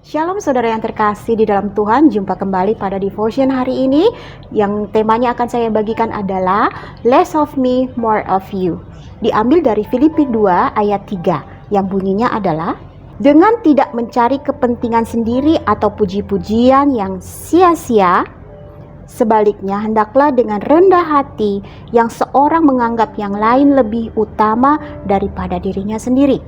Shalom saudara yang terkasih di dalam Tuhan, jumpa kembali pada devotion hari ini yang temanya akan saya bagikan adalah Less of me, more of you. Diambil dari Filipi 2 ayat 3 yang bunyinya adalah, dengan tidak mencari kepentingan sendiri atau puji-pujian yang sia-sia, sebaliknya hendaklah dengan rendah hati yang seorang menganggap yang lain lebih utama daripada dirinya sendiri.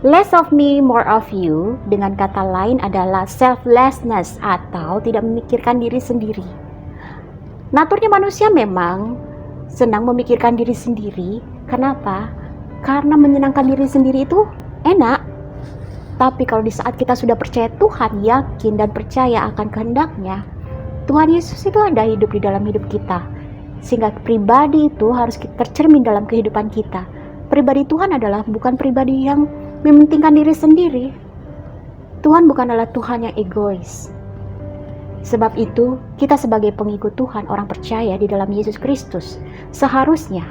Less of me, more of you, dengan kata lain adalah selflessness atau tidak memikirkan diri sendiri. Naturnya manusia memang senang memikirkan diri sendiri. Kenapa? Karena menyenangkan diri sendiri itu enak. Tapi kalau di saat kita sudah percaya Tuhan, yakin dan percaya akan kehendaknya, Tuhan Yesus itu ada hidup di dalam hidup kita. Sehingga pribadi itu harus tercermin dalam kehidupan kita. Pribadi Tuhan adalah bukan pribadi yang mementingkan diri sendiri. Tuhan bukan adalah Tuhan yang egois. Sebab itu, kita sebagai pengikut Tuhan, orang percaya di dalam Yesus Kristus, seharusnya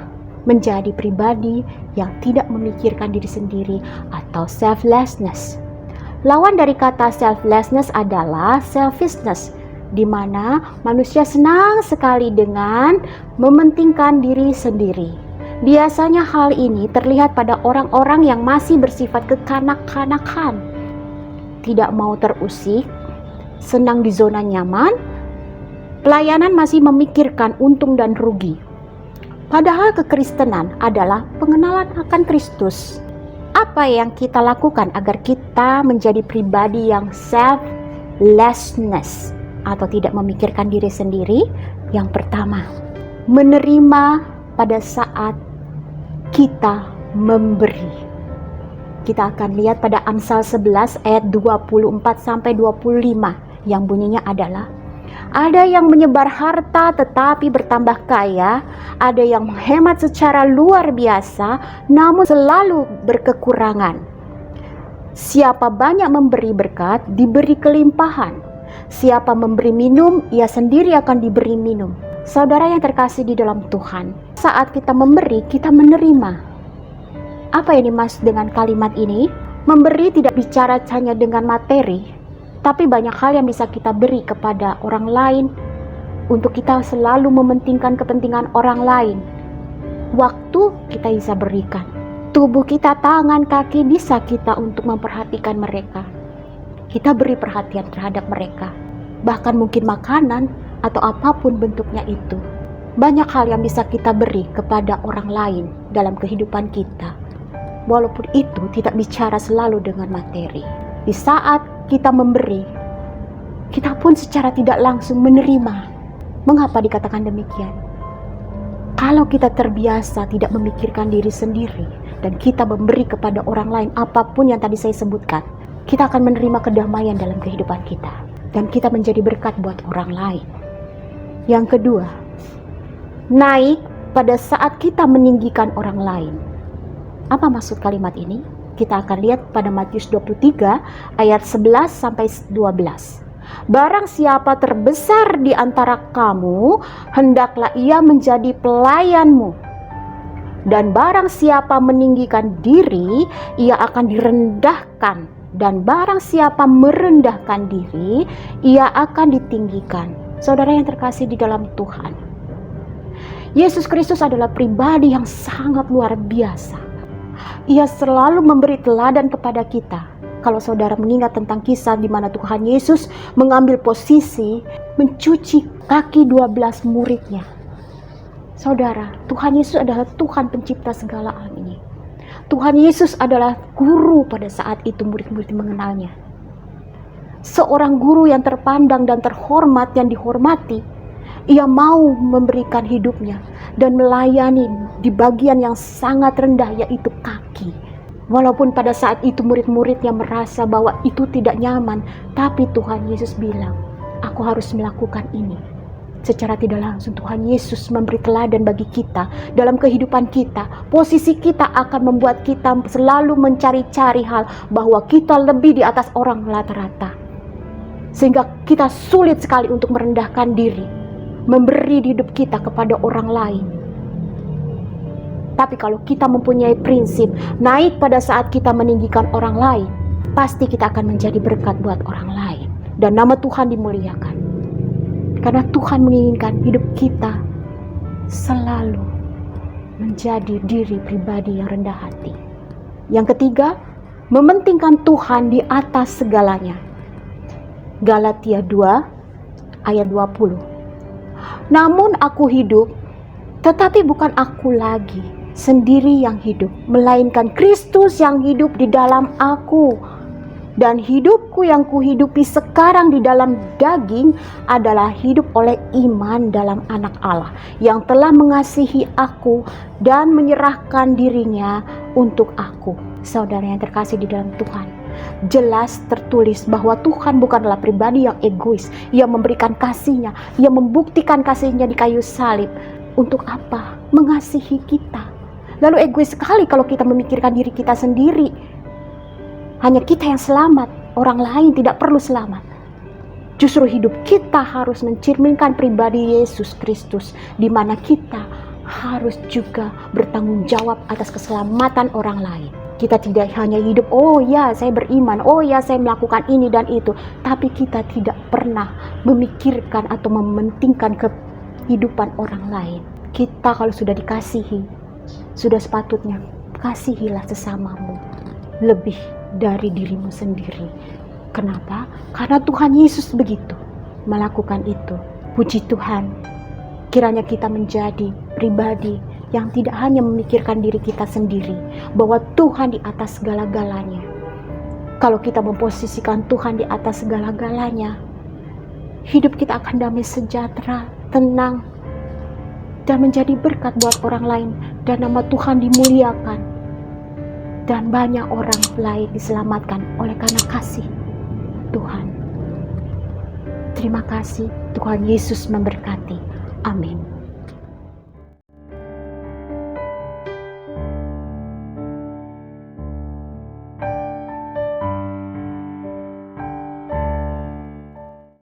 menjadi pribadi yang tidak memikirkan diri sendiri atau selflessness. Lawan dari kata selflessness adalah selfishness, di mana manusia senang sekali dengan mementingkan diri sendiri. Biasanya hal ini terlihat pada orang-orang yang masih bersifat kekanak-kanakan, tidak mau terusik, senang di zona nyaman, pelayanan masih memikirkan untung dan rugi. Padahal kekristenan adalah pengenalan akan Kristus. Apa yang kita lakukan agar kita menjadi pribadi yang selflessness atau tidak memikirkan diri sendiri? Yang pertama, menerima pada saat kita memberi. Kita akan lihat pada Amsal 11 ayat 24-25 yang bunyinya adalah, ada yang menyebar harta tetapi bertambah kaya, ada yang menghemat secara luar biasa namun selalu berkekurangan. Siapa banyak memberi berkat, diberi kelimpahan. Siapa memberi minum, ia sendiri akan diberi minum. Saudara yang terkasih di dalam Tuhan, saat kita memberi, kita menerima. Apa yang dimaksud dengan kalimat ini? Memberi tidak bicara hanya dengan materi, tapi banyak hal yang bisa kita beri kepada orang lain untuk kita selalu mementingkan kepentingan orang lain. Waktu kita bisa berikan. Tubuh kita, tangan, kaki bisa kita untuk memperhatikan mereka. Kita beri perhatian terhadap mereka. Bahkan mungkin makanan atau apapun bentuknya itu. Banyak hal yang bisa kita beri kepada orang lain dalam kehidupan kita. Walaupun itu tidak bicara selalu dengan materi. Di saat kita memberi, kita pun secara tidak langsung menerima. Mengapa dikatakan demikian? Kalau kita terbiasa tidak memikirkan diri sendiri dan kita memberi kepada orang lain apapun yang tadi saya sebutkan, kita akan menerima kedamaian dalam kehidupan kita. Dan kita menjadi berkat buat orang lain. Yang kedua, naik pada saat kita meninggikan orang lain. Apa maksud kalimat ini? Kita akan lihat pada Matius 23 ayat 11-12. Barang siapa terbesar di antara kamu, hendaklah ia menjadi pelayanmu. Dan barang siapa meninggikan diri, ia akan direndahkan. Dan barang siapa merendahkan diri, ia akan ditinggikan. Saudara yang terkasih di dalam Tuhan, Yesus Kristus adalah pribadi yang sangat luar biasa. Ia selalu memberi teladan kepada kita. Kalau saudara mengingat tentang kisah di mana Tuhan Yesus mengambil posisi mencuci kaki 12 muridnya. Saudara, Tuhan Yesus adalah Tuhan pencipta segala alam ini. Tuhan Yesus adalah guru pada saat itu murid-murid mengenalnya. Seorang guru yang terpandang dan terhormat, yang dihormati. Ia mau memberikan hidupnya dan melayani di bagian yang sangat rendah, yaitu kaki. Walaupun pada saat itu murid-muridnya merasa bahwa itu tidak nyaman, tapi Tuhan Yesus bilang, aku harus melakukan ini. Secara tidak langsung Tuhan Yesus memberi teladan bagi kita dalam kehidupan kita. Posisi kita akan membuat kita selalu mencari-cari hal bahwa kita lebih di atas orang rata-rata. Sehingga kita sulit sekali untuk merendahkan diri, memberi hidup kita kepada orang lain. Tapi kalau kita mempunyai prinsip naik pada saat kita meninggikan orang lain, pasti kita akan menjadi berkat buat orang lain. Dan nama Tuhan dimuliakan. Karena Tuhan menginginkan hidup kita selalu menjadi diri pribadi yang rendah hati. Yang ketiga, mementingkan Tuhan di atas segalanya. Galatia 2 ayat 20. Namun aku hidup, tetapi bukan aku lagi sendiri yang hidup, melainkan Kristus yang hidup di dalam aku. Dan hidupku yang kuhidupi sekarang di dalam daging adalah hidup oleh iman dalam Anak Allah yang telah mengasihi aku dan menyerahkan dirinya untuk aku. Saudara yang terkasih di dalam Tuhan, jelas tertulis bahwa Tuhan bukanlah pribadi yang egois, yang memberikan kasihnya, yang membuktikan kasihnya di kayu salib. Untuk apa? Mengasihi kita. Lalu egois sekali kalau kita memikirkan diri kita sendiri. Hanya kita yang selamat, orang lain tidak perlu selamat. Justru hidup kita harus mencerminkan pribadi Yesus Kristus, di mana kita harus juga bertanggung jawab atas keselamatan orang lain. Kita tidak hanya hidup, oh ya saya beriman, oh ya saya melakukan ini dan itu, tapi kita tidak pernah memikirkan atau mementingkan kehidupan orang lain. Kita kalau sudah dikasihi, sudah sepatutnya kasihilah sesamamu lebih dari dirimu sendiri. Kenapa? Karena Tuhan Yesus begitu melakukan itu. Puji Tuhan, kiranya kita menjadi pribadi yang tidak hanya memikirkan diri kita sendiri, bahwa Tuhan di atas segala-galanya. Kalau kita memposisikan Tuhan di atas segala-galanya, hidup kita akan damai sejahtera, tenang, dan menjadi berkat buat orang lain, dan nama Tuhan dimuliakan. Dan banyak orang lain diselamatkan oleh karena kasih Tuhan. Terima kasih, Tuhan Yesus memberkati. Amin.